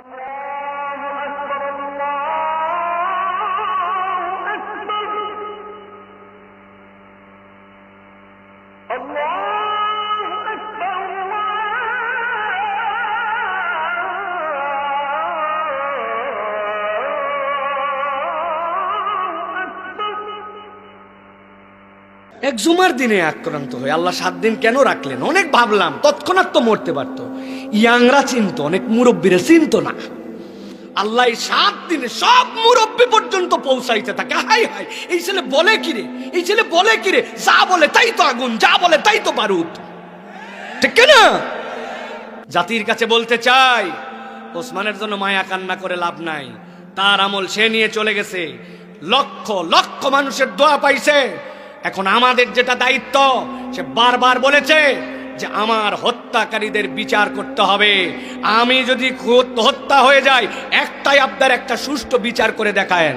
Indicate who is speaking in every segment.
Speaker 1: এক জুমার দিনে আক্রান্ত হয়ে আল্লাহ 7 দিন কেন রাখলেন? অনেক ভাবলাম, তৎক্ষণাৎ তো মরতে পারত। ইয়াংরা চিনত, অনেক মুরব্বীরা চিনত না। আল্লাহ 7 দিনে সব মুরব্বী পর্যন্ত পৌঁছাইতে থাকে। হাই হাই, এই ছেলে বলে কিরে, এই ছেলে বলে কিরে, যা বলে তাই তো আগুন, যা বলে তাই তো বারুদ, ঠিক না? জাতির কাছে বলতে চাই, ওসমানের জন্য মায়া কান্না করে লাভ নাই। তার আমল সে নিয়ে চলে গেছে, লক্ষ লক্ষ মানুষের দোয়া পাইছে। এখন আমাদের যেটা দায়িত্ব, সে বারবার বলেছে যে আমার হত্যাকারীদের বিচার করতে হবে। আমি যদি হত্যা হয়ে যায়, একটাই আবদার, একটা সুষ্ঠু বিচার করে দেখায়েন।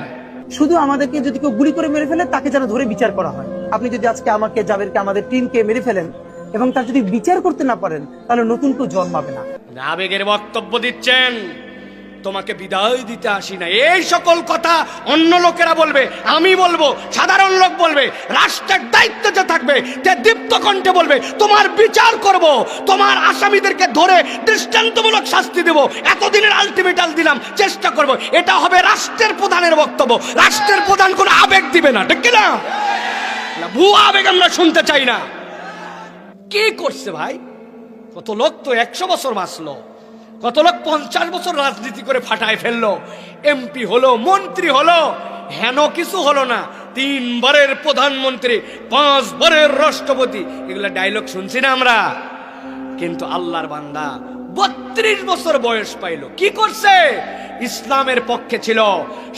Speaker 2: শুধু আমাদেরকে যদি কেউ গুলি করে মেরে ফেলে, তাকে যেন ধরে বিচার করা হয়। আপনি যদি আজকে আমাকে, জাবেরকে, আমাদের টিমকে মেরে ফেলেন এবং তার যদি বিচার করতে না পারেন, তাহলে নতুন কেউ জন্মাবে না।
Speaker 1: আবেগের বক্তব্য দিচ্ছেন, তোমাকে বিদায় দিতে আসি না, এই সকল কথা অন্য লোকেরা বলবে, আমি বলবো, সাধারণ লোক বলবে। রাষ্ট্রের দায়িত্ব যে থাকবে, তে দীপ্ত কণ্ঠে বলবে তোমার বিচার করব, তোমার আসামিদেরকে ধরে দৃষ্টান্তমূলক শাস্তি দেব, এতদিনের আলটিমেটাম দিলাম, চেষ্টা করব। এটা হবে রাষ্ট্রের প্রধানের বক্তব্য। রাষ্ট্রের প্রধান কোনো আবেগ দিবে না, ঠিক না? ভুয়া আবেগ আমরা শুনতে চাই না। কি করছে ভাই? কত লোক তো 100 বছর বাঁচলো, কত লোক 50 বছর রাজনীতি করে ফাটায় ফেললো, এমপি হলো, মন্ত্রী হলো, হেন কিছু হলো না। 3 বারের প্রধানমন্ত্রী, 5 বারের রাষ্ট্রপতি, এগুলা ডায়লগ শুনছি না আমরা। কিন্তু আল্লাহর বান্দা 32 বছর বয়স পাইল, কি করছে? ইসলামের পক্ষে ছিল,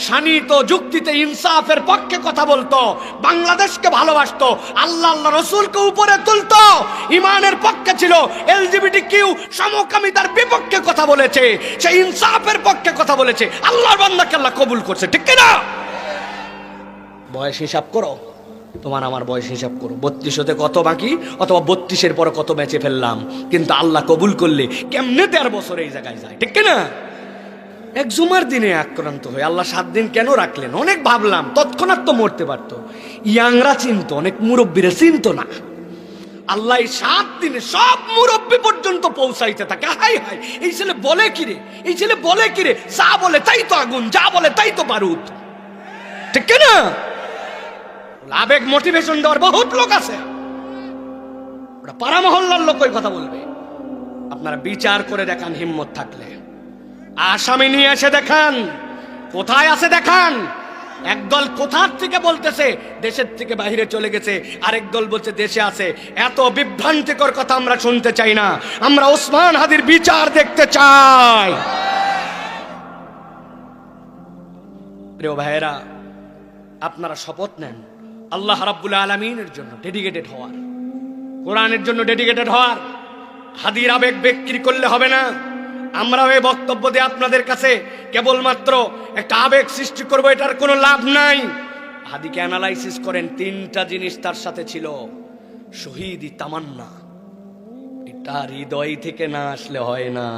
Speaker 1: শানিত যুক্তিতে ইনসাফের পক্ষে কথা বলতো, বাংলাদেশকে ভালোবাসতো, আল্লাহ আল্লাহ রসুলকে উপরে তুলতো, ইমানের পক্ষে ছিল, LGBTQ সমকামিতার বিপক্ষে কথা বলেছে, সে ইনসাফের পক্ষে কথা বলেছে। আল্লাহর বান্দাকে আল্লাহ কবুল করছে, ঠিক না? বয়স হিসাব করো, তোমার আমার বয়স হিসাব করো, 32 হতে কত বাকি, অথবা 32-এর পরে কত বেঁচে ফেললাম। কিন্তু আল্লাহ কবুল করলে কেমনে 13 বছর এই জায়গায় যায়, ঠিক না? এক জুমার দিনে আক্রান্ত হয়ে আল্লাহ 7 দিন কেন রাখলেন? অনেক ভাবলাম, তৎক্ষণাৎ তো মরতে পারত। ইয়াংরা চিনত, অনেক মুরব্বীরা চিনত না। আল্লাহ 7 দিনে সব মুরব্বী পর্যন্ত পৌঁছাইতে থাকে। হাই হাই, এই ছেলে বলে কিরে, এই ছেলে বলে কিরে, যা বলে তাই তো আগুন, যা বলে তাই তো বারুদ, ঠিক না? আবেগ মোটিভেশন দেওয়ার বহুত লোক আছে, ওরা পাড়া মহল্লার লোক ওই কথা বলবে। আপনারা বিচার করে দেখান, হিম্মত থাকলে আসামি নিয়ে এসে দেখান, কোথায় আছে দেখান। একদল কোথার থেকে বলতেছে দেশের থেকে বাইরে চলে গেছে, আরেক দল বলছে দেশে আছে। এত বিভ্রান্তিকর কথা আমরা শুনতে চাই না। আমরা ওসমান হাদির বিচার দেখতে চাই। প্রিয় ভাইয়েরা, আপনারা শপথ নেন আল্লাহ রাব্বুল আলামিনের জন্য ডেডিকেটেড হওয়ার, কোরআনের জন্য ডেডিকেটেড হওয়ার। হাদির আবেগ বিক্রি করলে হবে না। আমরা এই বক্তব্য দিয়ে আপনাদের কাছে কেবলমাত্র একটা আবেগ সৃষ্টি করব, এটার কোনো লাভ নাই। হাদিকে অ্যানালাইসিস করেন, 3টা জিনিস তার সাথে ছিল। শহীদি তামান্না, এটা হৃদয় থেকে না আসলে হয় না।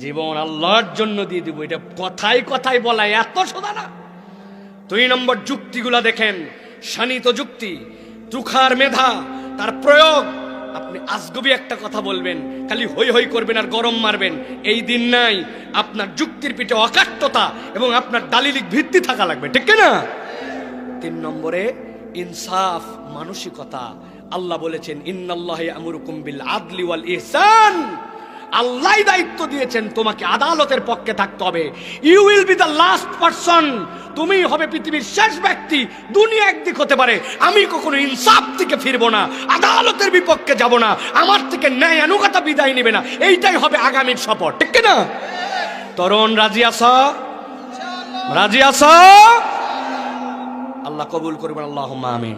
Speaker 1: জীবন আল্লাহর জন্য দিয়ে দিব, এটা কথায় কথায় বলা এত সোজা না। 2 নম্বর যুক্তিগুলা দেখেন, শানিত যুক্তি, তুখার মেধা, তার প্রয়োগ। আপনি আজগবি একটা কথা বলবেন, খালি হই হই করবেন আর গরম মারবেন, এই দিন নাই। আপনার যুক্তির পিঠে অকাট্যতা এবং আপনার দালিলিক ভিত্তি থাকা লাগবে, ঠিক না? 3 নম্বরে ইনসাফ, মানসিকতা। আল্লাহ বলেছেন ইন্নাল্লাহা ইয়ামুরুকুম বিল আদলি ওয়াল ইহসান। আল্লাহ দায়িত্ব দিয়েছেন তোমাকে আদালতের পক্ষে থাকতে হবে। You will be the last person, তুমি হবে পৃথিবীর শেষ ব্যক্তি। দুনিয়া একদিক হতে পারে, আমি কখনো ইনসাফ থেকে ফিরবো না, আদালতের বিপক্ষে যাব না, আমার থেকে ন্যায় আনুগতা বিদায় নেবে না। এইটাই হবে আগামীর শপথ, ঠিক না? তরুণ রাজি আছো? রাজি আছো? আল্লাহ কবুল করবেন, আল্লাহুম্মা আমিন।